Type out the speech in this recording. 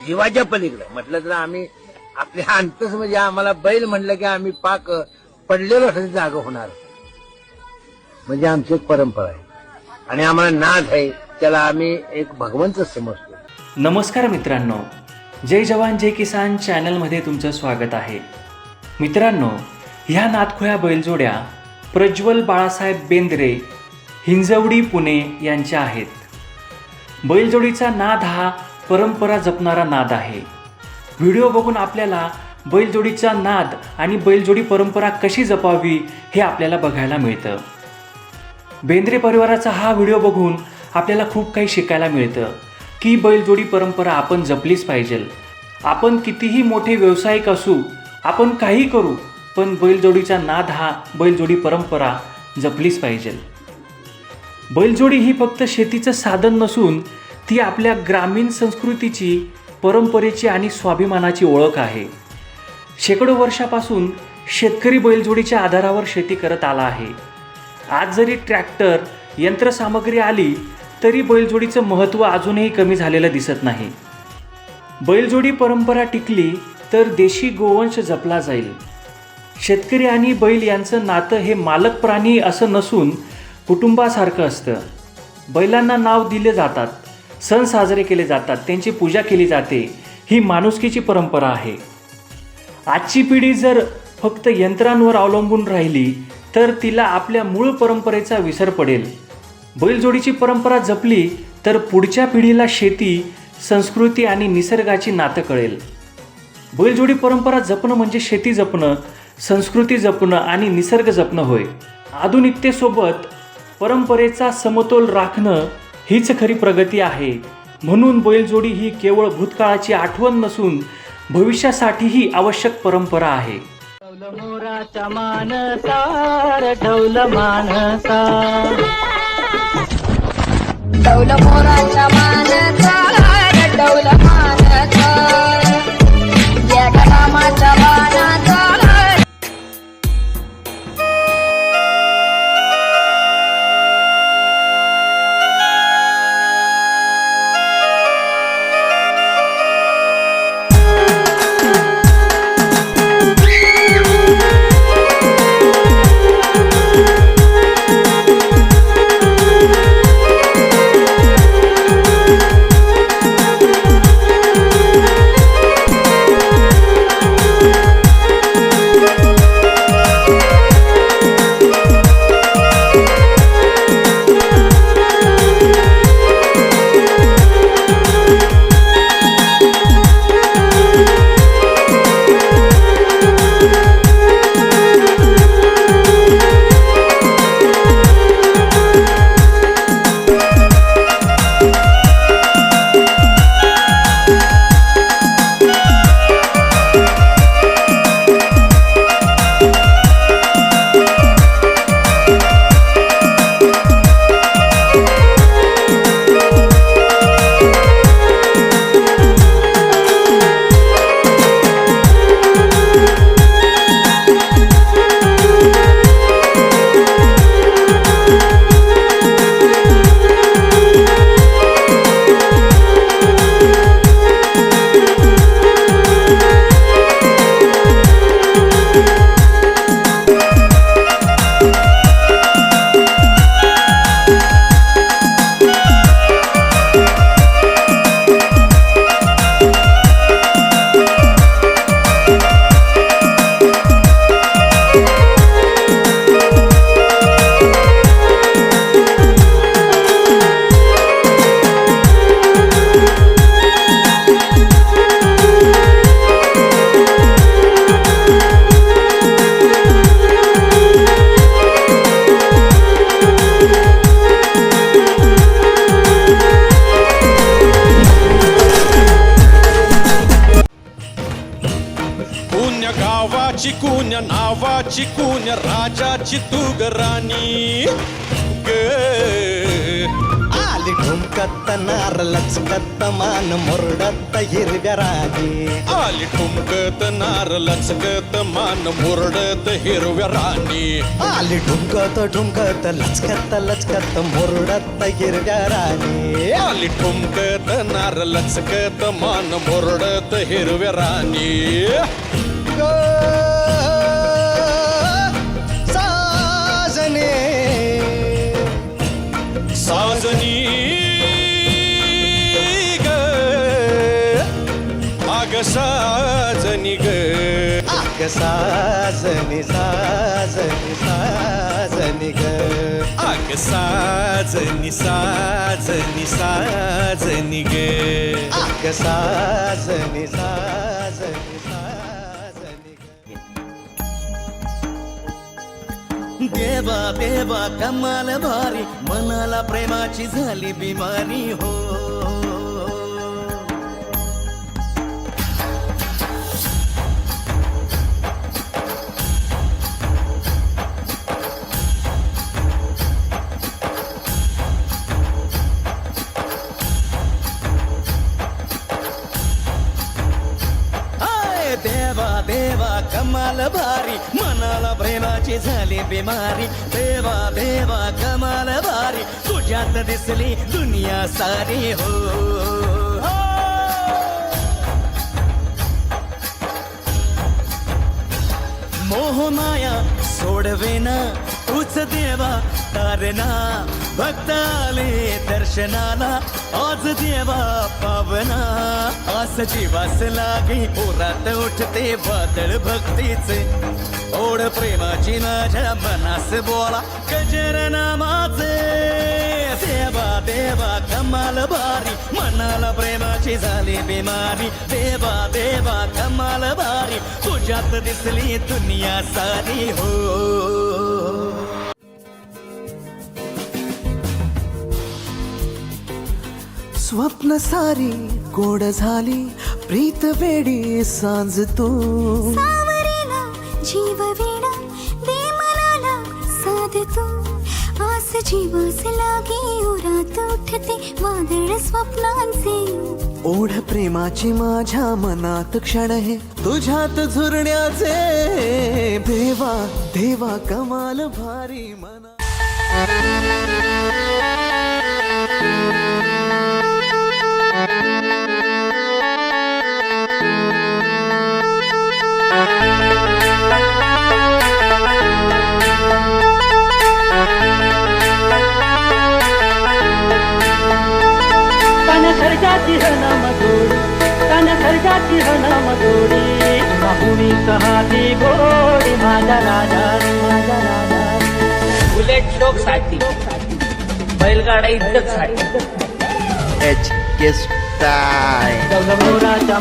जीवाच्या पलीकडे म्हटलं तर आम्ही आपल्या अंतस म्हणजे आम्हाला बैल म्हणलं की आम्ही पाक पडलेलो जागा होणार म्हणजे आमची एक परंपरा आहे आणि आम्हाला नाद आहे त्याला आम्ही एक भगवंत समजतो. नमस्कार मित्रांनो, जय जवान जय किसान चॅनलमध्ये तुमचं स्वागत आहे. मित्रांनो, ह्या नादखुळ्या बैलजोड्या प्रज्वल बाळासाहेब बेंद्रे, हिंजवडी, पुणे यांच्या आहेत. बैलजोडीचा नाद हा परंपरा जपणारा नाद आहे. व्हिडिओ बघून आपल्याला बैलजोडीचा नाद आणि बैलजोडी परंपरा कशी जपावी हे आपल्याला बघायला मिळतं. बेंद्रे परिवाराचा हा व्हिडिओ बघून आपल्याला खूप काही शिकायला मिळतं की बैलजोडी परंपरा आपण जपलीच पाहिजे. आपण कितीही मोठे व्यावसायिक असू, आपण काही करू, पण बैलजोडीचा नाद हा बैलजोडी परंपरा जपलीच पाहिजे. बैलजोडी ही फक्त शेतीचं साधन नसून ती आपल्या ग्रामीण संस्कृतीची, परंपरेची आणि स्वाभिमानाची ओळख आहे. शेकडो वर्षापासून शेतकरी बैलजोडीच्या आधारावर शेती करत आला आहे. आज जरी ट्रॅक्टर, यंत्रसामग्री आली तरी बैलजोडीचं महत्त्व अजूनही कमी झालेलं दिसत नाही. बैलजोडी परंपरा टिकली तर देशी गोवंश जपला जाईल. शेतकरी आणि बैल यांचं नातं हे मालक प्राणी असं नसून कुटुंबासारखं असतं. बैलांना नाव दिले जातात, सण साजरे केले जातात, त्यांची पूजा केली जाते. ही माणुसकीची परंपरा आहे. आजची पिढी जर फक्त यंत्रांवर अवलंबून राहिली तर तिला आपल्या मूळ परंपरेचा विसर पडेल. बैलजोडीची परंपरा जपली तर पुढच्या पिढीला शेती, संस्कृती आणि निसर्गाची नातं कळेल. बैलजोडी परंपरा जपणं म्हणजे शेती जपणं, संस्कृती जपणं आणि निसर्ग जपणं होय. आधुनिकतेसोबत परंपरेचा समतोल राखणं हीच खरी प्रगती आहे. म्हणून बैलजोडी ही केवळ भूतकाळाची आठवण नसून भविष्यासाठीही आवश्यक परंपरा आहे. मोराच्या मानसार ढौल मानसा, ढौल मोराच्या मानसार ढौल मानसा, या गणामाच्या मानाचा चिकून नावाची कून राजाची तू ग राणी ग आली ठुमकत नार लचकत मान मुरडत हिरव्या राणी आली ठुमकत नार लचकत मान मुरडत हिरव्या राणी आली ठुमकत ठुमकत लचकत लचकत मुरडत हिरव्या राणी आली ठुमकत नार लचकत मान मुरडत हिरव्या राणी ग साजने साजनी ग आग साजनी ग आग साजनी साजनी साजनी ग आग साजनी साजनी साजनी ग आग साजनी साजनी साजनी ग देवा देवा कमाल भारी मनाला प्रेमाची झाली बिमारी हो देवा देवा कमाल भारी मनाला प्रेमाची झाली बिमारी देवा देवा कमाल भारी तुझ्यात दिसली दुनिया सारी हो मोहमाया सोडवेना तूच देवा तारणा भक्त आले दर्शनाला आज देवा पावना आस जीवास लागे पोरात उठते वादळ भक्तीचे ओढ प्रेमाची माझ्या मनास बोला गजर नामाचे देवा देवा कमाल भारी मनाला प्रेमाची झाली बिमारी देवा देवा कमाल भारी तुझ्यात दिसली दुनिया सारी हो स्वप्न सारी गोड झाली प्रीत वेडी सांज तू सावरेला जीव वेडा दे मनाला साध तू आस जीवास लागे उरात उठते वादळ स्वप्नांचे ओढ प्रेमाची माझ्या मनात क्षण आहे तुझ्यात झुरण्याचे देवा देवा कमाल भारी मना तन सर्जाची हन मधुरी तन सर्जाची हन मधुरी माहुनी कहाती गोडी माझा राजा माझा राजा बुलेट शोक साठी बैलगाडा इज्जत साठी मोराच्या